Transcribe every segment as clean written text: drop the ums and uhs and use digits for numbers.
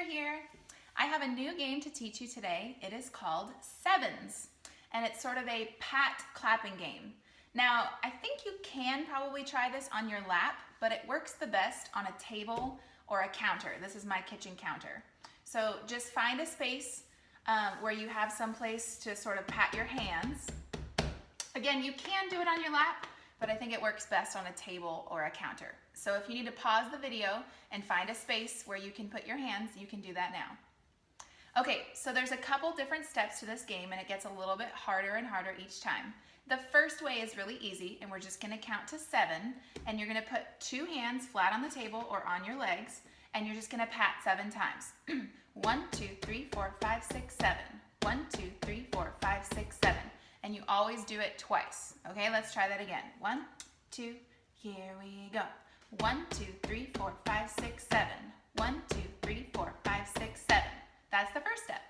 Jerger here. I have a new game to teach you today. It is called Sevens, and it's sort of a pat clapping game. Now, I think you can probably try this on your lap, but it works the best on a table or a counter. This is my kitchen counter. So just find a space where you have some place to sort of pat your hands. Again, you can do it on your lap, but I think it works best on a table or a counter. So if you need to pause the video and find a space where you can put your hands, you can do that now. Okay, so there's a couple different steps to this game, and it gets a little bit harder and harder each time. The first way is really easy, and we're just gonna count to 7, and you're gonna put 2 hands flat on the table or on your legs, and you're just gonna pat 7 times. 1, 2, 3, 4, 5, 6, 7. 1, 2, 3, 4, 5, 6, 7. And you always do it twice. Okay, let's try that again. 1, 2, here we go. 1, 2, 3, 4, 5, 6, 7. 1, 2, 3, 4, 5, 6, 7. That's the first step.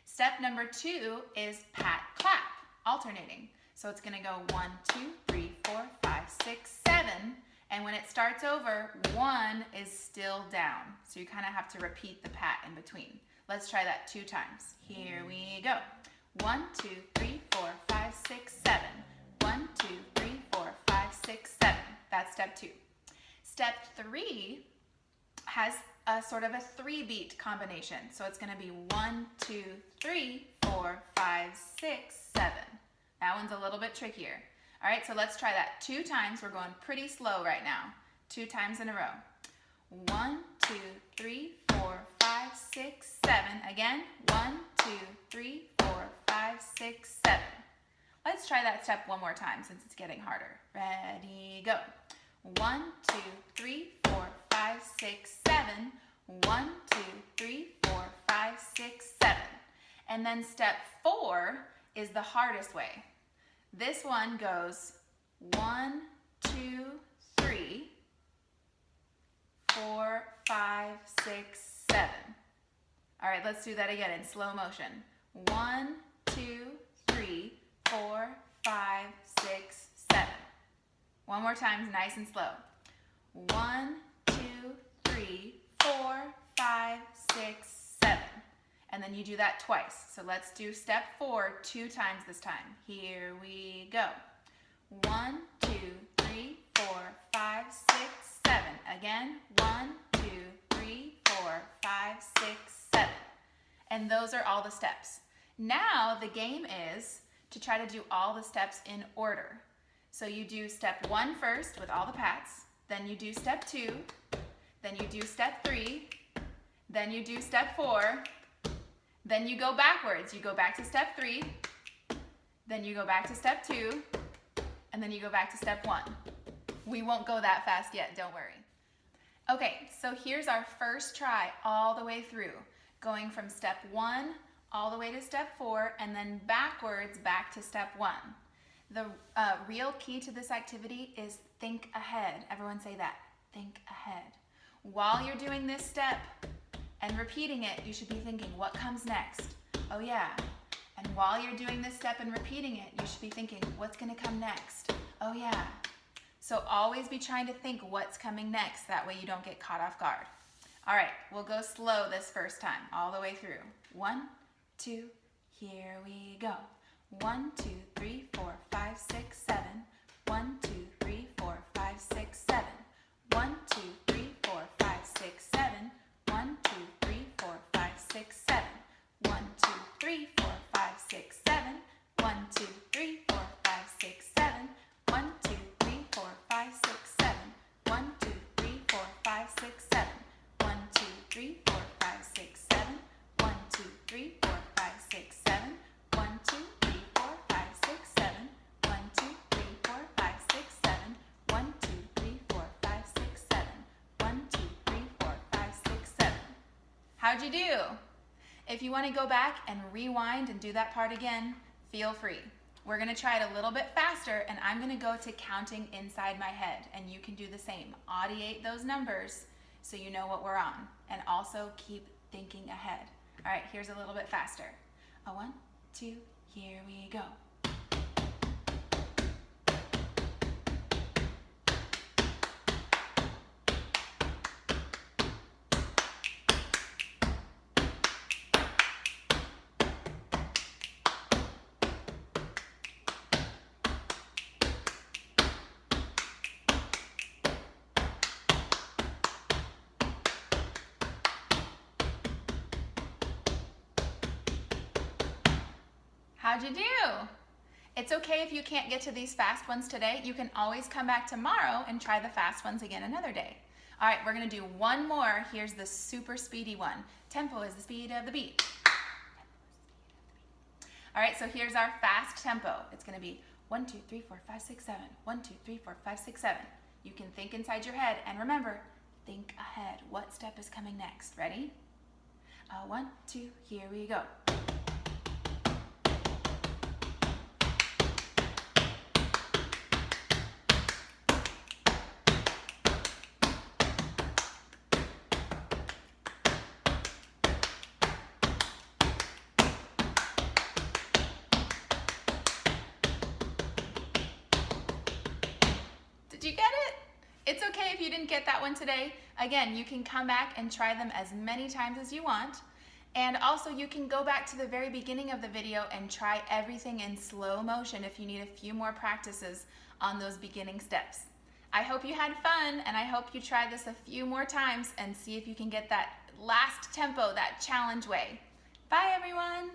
Step number 2 is pat clap, alternating. So it's gonna go 1, 2, 3, 4, 5, 6, 7. And when it starts over, 1 is still down. So you kind of have to repeat the pat in between. Let's try that 2 times. Here we go. 1, 2, 3, 4, 5, 6, 7. 1, 2, 3, 4, 5, 6, 7. That's step 2. Step 3 has a sort of a 3-beat combination. So it's going to be 1, 2, 3, 4, 5, 6, 7. That one's a little bit trickier. All right, so let's try that 2 times. We're going pretty slow right now. 2 times in a row. 1, 2, 3, 4, 5, 6, 7. Again, 1, 2, 3, 4, 5, 6, 7. Let's try that step one more time since it's getting harder. Ready, go. 1, 2, 3, 4, 5, 6, 7. 1, 2, 3, 4, 5, 6, 7. And then step 4 is the hardest way. This one goes 1, 2, 3, 4, 5, 6, 7. All right, let's do that again in slow motion. 1, 2, 3, 4, 5, 6, 7. One more time, nice and slow. 1, 2, 3, 4, 5, 6, 7. And then you do that twice. So let's do step 4 2 times this time. Here we go. 1, 2, 3, 4, 5, 6, 7. Again, 1, 2, 3, 4, 5, 6, 7. And those are all the steps. Now the game is to try to do all the steps in order. So you do step 1 first with all the pats, then you do step 2, then you do step 3, then you do step 4, then you go backwards. You go back to step 3, then you go back to step 2, and then you go back to step 1. We won't go that fast yet, don't worry. Okay, so here's our first try all the way through, going from step 1 all the way to step 4, and then backwards back to step 1. The real key to this activity is think ahead. Everyone say that, think ahead. While you're doing this step and repeating it, you should be thinking, what comes next? Oh yeah. And while you're doing this step and repeating it, you should be thinking, what's gonna come next? Oh yeah. So always be trying to think what's coming next. That way you don't get caught off guard. All right, we'll go slow this first time, all the way through. 1, 2, here we go. 1, 2, 3, 4, 5, 6, 7. 1, 2, 3, 4, 5, 6, 7. 1, 2, 3, 4, 5, 6, 7. 1, 2, 3, 4, 5, 6, 7. 1, 2, 3, 4, 5, 6, 7. 1, 2, 3, 4, 5, 6, 7. 1, 2, 3, 4, 5, 6, 7. 1, 2, 3, 4, 5, 6, 7. 1, 2, 3, 4, 5, 6, 7. 1, 2, 3, 4, 5, 6, 7. 1, 2, 3, 4, 5, 6, 7. 1, 2, 3, 4, 5, 6, 7. 1, 2, 3, 4, 5, 6, 7. 1, 2, 3, 4, 5, 6, 7. How'd you do? If you want to go back and rewind and do that part again, feel free. We're going to try it a little bit faster, and I'm going to go to counting inside my head, and you can do the same. Audiate those numbers so you know what we're on, and also keep thinking ahead. All right, here's a little bit faster. 1, 2, here we go. How'd you do? It's okay if you can't get to these fast ones today. You can always come back tomorrow and try the fast ones again another day. All right, we're gonna do one more. Here's the super speedy one. Tempo is the speed of the beat. All right, so here's our fast tempo. It's gonna be 1, 2, 3, 4, 5, 6, 7. 1, 2, 3, 4, 5, 6, 7. You can think inside your head, and remember, think ahead. What step is coming next? Ready? 1, 2, here we go. Did you get it? It's okay if you didn't get that one today. Again, you can come back and try them as many times as you want. And also you can go back to the very beginning of the video and try everything in slow motion if you need a few more practices on those beginning steps. I hope you had fun, and I hope you try this a few more times and see if you can get that last tempo, that challenge way. Bye everyone.